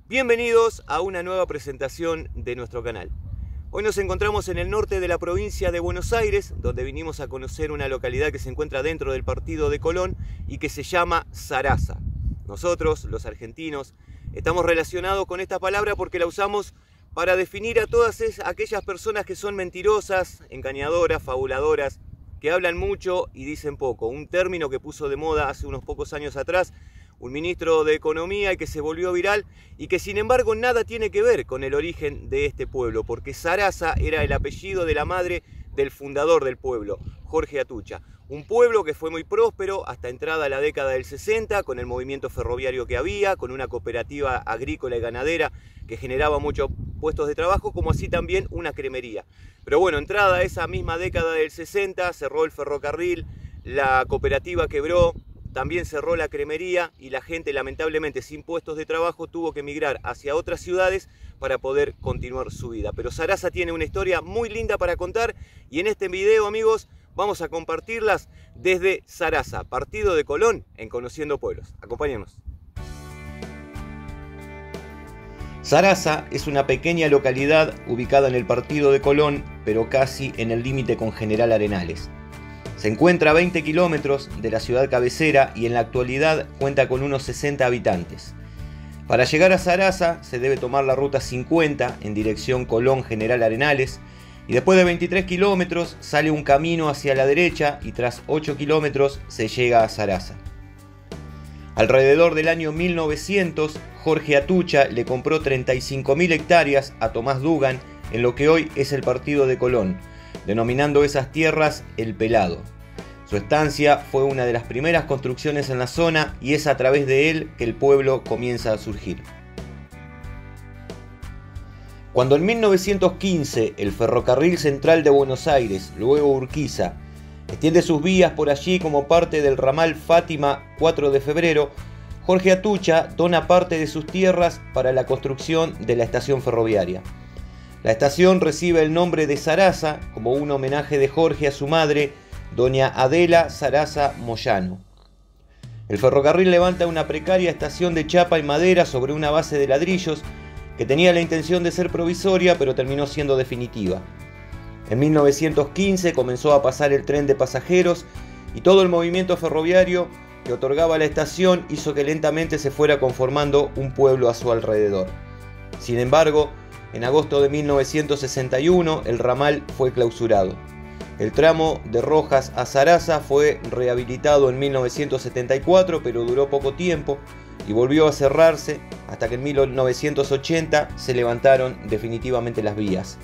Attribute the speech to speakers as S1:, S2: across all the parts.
S1: Bienvenidos a una nueva presentación de nuestro canal. Hoy nos encontramos en el norte de la provincia de Buenos Aires, donde vinimos a conocer una localidad que se encuentra dentro del partido de Colón y que se llama Zaraza. Nosotros, los argentinos, estamos relacionados con esta palabra porque la usamos para definir a todas aquellas personas que son mentirosas, engañadoras, fabuladoras, que hablan mucho y dicen poco. Un término que puso de moda hace unos pocos años atrás un ministro de Economía y que se volvió viral y que sin embargo nada tiene que ver con el origen de este pueblo, porque Zaraza era el apellido de la madre del fundador del pueblo, Jorge Atucha. Un pueblo que fue muy próspero hasta entrada la década del 60, con el movimiento ferroviario que había, con una cooperativa agrícola y ganadera que generaba muchos puestos de trabajo, como así también una cremería. Pero bueno, entrada esa misma década del 60, cerró el ferrocarril, la cooperativa quebró, también cerró la cremería y la gente, lamentablemente, sin puestos de trabajo, tuvo que emigrar hacia otras ciudades para poder continuar su vida. Pero Zaraza tiene una historia muy linda para contar y en este video, amigos, vamos a compartirlas desde Zaraza, partido de Colón en Conociendo Pueblos. Acompáñenos. Zaraza es una pequeña localidad ubicada en el partido de Colón, pero casi en el límite con General Arenales. Se encuentra a 20 kilómetros de la ciudad cabecera y en la actualidad cuenta con unos 60 habitantes. Para llegar a Zaraza se debe tomar la ruta 50 en dirección Colón-General Arenales y después de 23 kilómetros sale un camino hacia la derecha y tras 8 kilómetros se llega a Zaraza. Alrededor del año 1900, Jorge Atucha le compró 35.000 hectáreas a Tomás Dugan en lo que hoy es el partido de Colón, denominando esas tierras El Pelado. Su estancia fue una de las primeras construcciones en la zona y es a través de él que el pueblo comienza a surgir. Cuando en 1915 el Ferrocarril Central de Buenos Aires, luego Urquiza, extiende sus vías por allí como parte del ramal Fátima 4 de febrero, Jorge Atucha dona parte de sus tierras para la construcción de la estación ferroviaria. La estación recibe el nombre de Zaraza como un homenaje de Jorge a su madre, doña Adela Zaraza Moyano. El ferrocarril levanta una precaria estación de chapa y madera sobre una base de ladrillos que tenía la intención de ser provisoria pero terminó siendo definitiva. En 1915 comenzó a pasar el tren de pasajeros y todo el movimiento ferroviario que otorgaba la estación hizo que lentamente se fuera conformando un pueblo a su alrededor. Sin embargo, en agosto de 1961 el ramal fue clausurado. El tramo de Rojas a Zaraza fue rehabilitado en 1974, pero duró poco tiempo y volvió a cerrarse hasta que en 1980 se levantaron definitivamente las vías.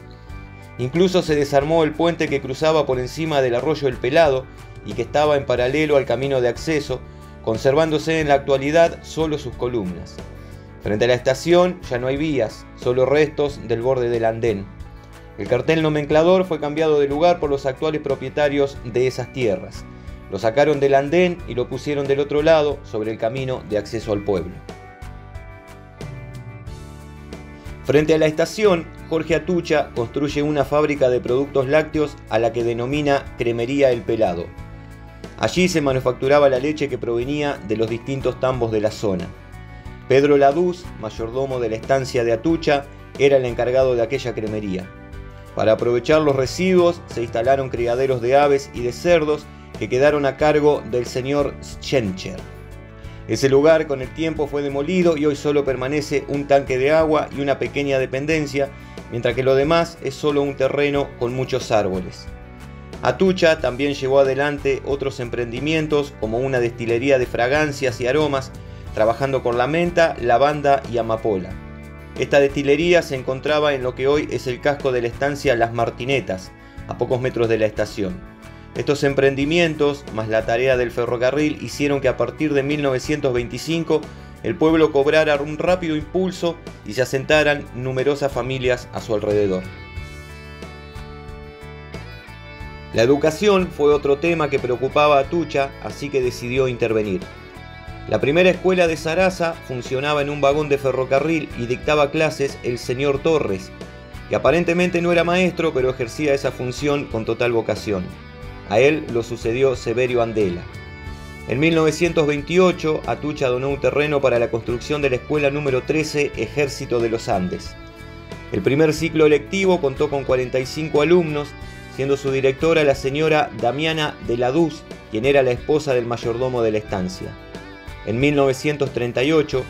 S1: Incluso se desarmó el puente que cruzaba por encima del arroyo El Pelado y que estaba en paralelo al camino de acceso, conservándose en la actualidad solo sus columnas. Frente a la estación ya no hay vías, solo restos del borde del andén. El cartel nomenclador fue cambiado de lugar por los actuales propietarios de esas tierras. Lo sacaron del andén y lo pusieron del otro lado, sobre el camino de acceso al pueblo. Frente a la estación, Jorge Atucha construye una fábrica de productos lácteos a la que denomina Cremería El Pelado. Allí se manufacturaba la leche que provenía de los distintos tambos de la zona. Pedro Laduz, mayordomo de la estancia de Atucha, era el encargado de aquella cremería. Para aprovechar los residuos se instalaron criaderos de aves y de cerdos que quedaron a cargo del señor Schencher. Ese lugar con el tiempo fue demolido y hoy solo permanece un tanque de agua y una pequeña dependencia, mientras que lo demás es solo un terreno con muchos árboles. Atucha también llevó adelante otros emprendimientos como una destilería de fragancias y aromas, trabajando con la menta, lavanda y amapola. Esta destilería se encontraba en lo que hoy es el casco de la estancia Las Martinetas, a pocos metros de la estación. Estos emprendimientos, más la tarea del ferrocarril, hicieron que a partir de 1925 el pueblo cobrara un rápido impulso y se asentaran numerosas familias a su alrededor. La educación fue otro tema que preocupaba a Atucha, así que decidió intervenir. La primera escuela de Zaraza funcionaba en un vagón de ferrocarril y dictaba clases el señor Torres, que aparentemente no era maestro, pero ejercía esa función con total vocación. A él lo sucedió Severio Andela. En 1928, Atucha donó un terreno para la construcción de la escuela número 13 Ejército de los Andes. El primer ciclo lectivo contó con 45 alumnos, siendo su directora la señora Damiana de la Duz, quien era la esposa del mayordomo de la estancia. En 1938,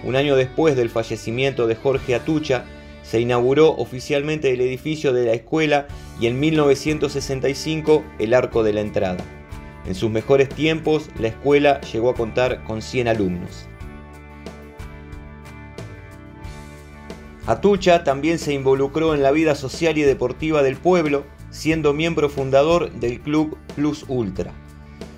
S1: un año después del fallecimiento de Jorge Atucha, se inauguró oficialmente el edificio de la escuela y en 1965 el arco de la entrada. En sus mejores tiempos, la escuela llegó a contar con 100 alumnos. Atucha también se involucró en la vida social y deportiva del pueblo, siendo miembro fundador del Club Plus Ultra.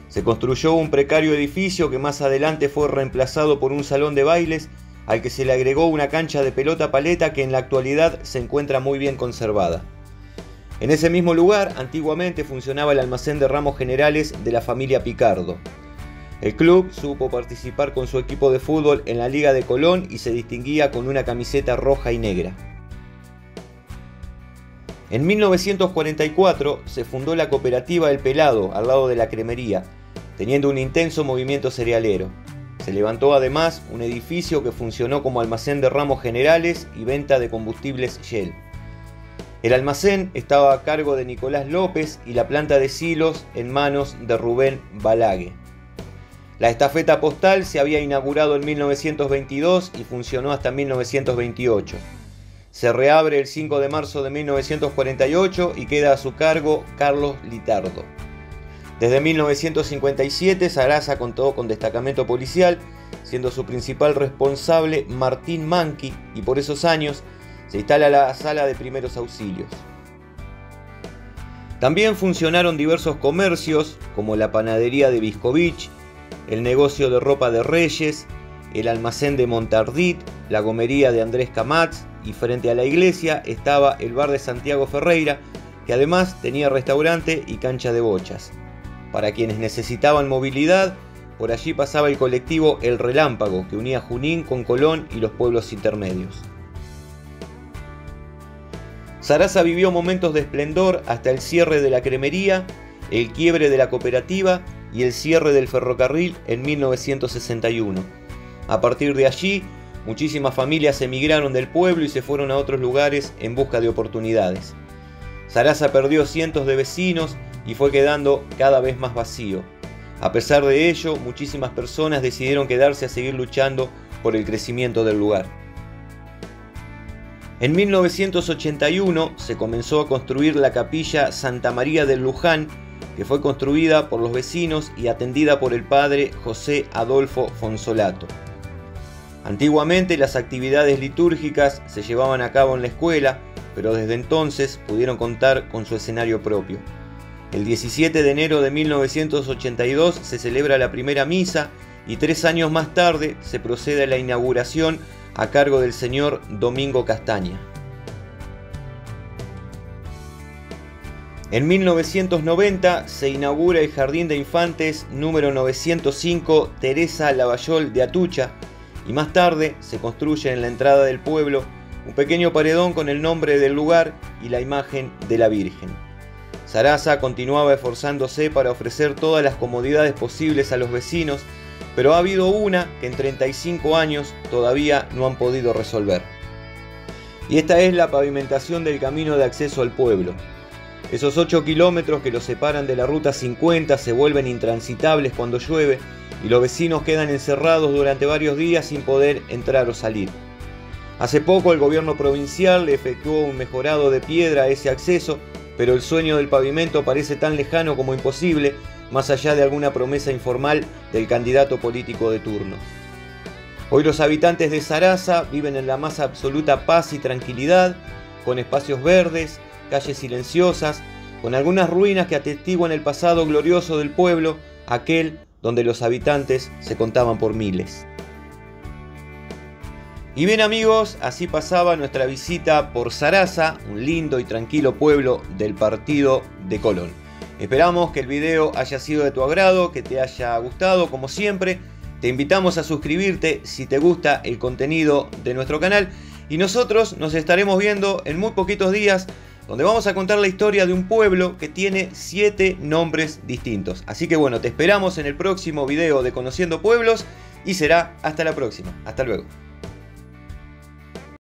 S1: Se construyó un precario edificio que más adelante fue reemplazado por un salón de bailes, al que se le agregó una cancha de pelota paleta que en la actualidad se encuentra muy bien conservada. En ese mismo lugar, antiguamente funcionaba el almacén de ramos generales de la familia Picardo. El club supo participar con su equipo de fútbol en la Liga de Colón y se distinguía con una camiseta roja y negra. En 1944 se fundó la cooperativa El Pelado al lado de la cremería, teniendo un intenso movimiento cerealero. Se levantó además un edificio que funcionó como almacén de ramos generales y venta de combustibles Shell. El almacén estaba a cargo de Nicolás López y la planta de silos en manos de Rubén Balague. La estafeta postal se había inaugurado en 1922 y funcionó hasta 1928. Se reabre el 5 de marzo de 1948 y queda a su cargo Carlos Litardo. Desde 1957 Sarasa contó con destacamento policial, siendo su principal responsable Martín Manqui, y por esos años se instala la sala de primeros auxilios. También funcionaron diversos comercios como la panadería de Viscovich, el negocio de ropa de Reyes, el almacén de Montardit, la gomería de Andrés Camatz, y frente a la iglesia estaba el bar de Santiago Ferreira, que además tenía restaurante y cancha de bochas. Para quienes necesitaban movilidad, por allí pasaba el colectivo El Relámpago, que unía Junín con Colón y los pueblos intermedios. Sarasa vivió momentos de esplendor hasta el cierre de la cremería, el quiebre de la cooperativa y el cierre del ferrocarril en 1961. A partir de allí, muchísimas familias emigraron del pueblo y se fueron a otros lugares en busca de oportunidades. Sarasa perdió cientos de vecinos y fue quedando cada vez más vacío. A pesar de ello, muchísimas personas decidieron quedarse a seguir luchando por el crecimiento del lugar. En 1981 se comenzó a construir la capilla Santa María del Luján, que fue construida por los vecinos y atendida por el padre José Adolfo Fonsolato. Antiguamente las actividades litúrgicas se llevaban a cabo en la escuela, pero desde entonces pudieron contar con su escenario propio. El 17 de enero de 1982 se celebra la primera misa y 3 años más tarde se procede a la inauguración a cargo del señor Domingo Castaña. En 1990 se inaugura el Jardín de Infantes número 905 Teresa Lavallol de Atucha y más tarde se construye en la entrada del pueblo un pequeño paredón con el nombre del lugar y la imagen de la Virgen. Sarasa continuaba esforzándose para ofrecer todas las comodidades posibles a los vecinos, pero ha habido una que en 35 años todavía no han podido resolver. Y esta es la pavimentación del camino de acceso al pueblo. Esos 8 kilómetros que los separan de la ruta 50 se vuelven intransitables cuando llueve y los vecinos quedan encerrados durante varios días sin poder entrar o salir. Hace poco el gobierno provincial le efectuó un mejorado de piedra a ese acceso, pero el sueño del pavimento parece tan lejano como imposible, más allá de alguna promesa informal del candidato político de turno. Hoy los habitantes de Sarasa viven en la más absoluta paz y tranquilidad, con espacios verdes, calles silenciosas, con algunas ruinas que atestiguan el pasado glorioso del pueblo, aquel donde los habitantes se contaban por miles. Y bien amigos, así pasaba nuestra visita por Sarasa, un lindo y tranquilo pueblo del partido de Colón. Esperamos que el video haya sido de tu agrado, que te haya gustado como siempre. Te invitamos a suscribirte si te gusta el contenido de nuestro canal y nosotros nos estaremos viendo en muy poquitos días donde vamos a contar la historia de un pueblo que tiene 7 nombres distintos. Así que bueno, te esperamos en el próximo video de Conociendo Pueblos y será hasta la próxima. Hasta luego.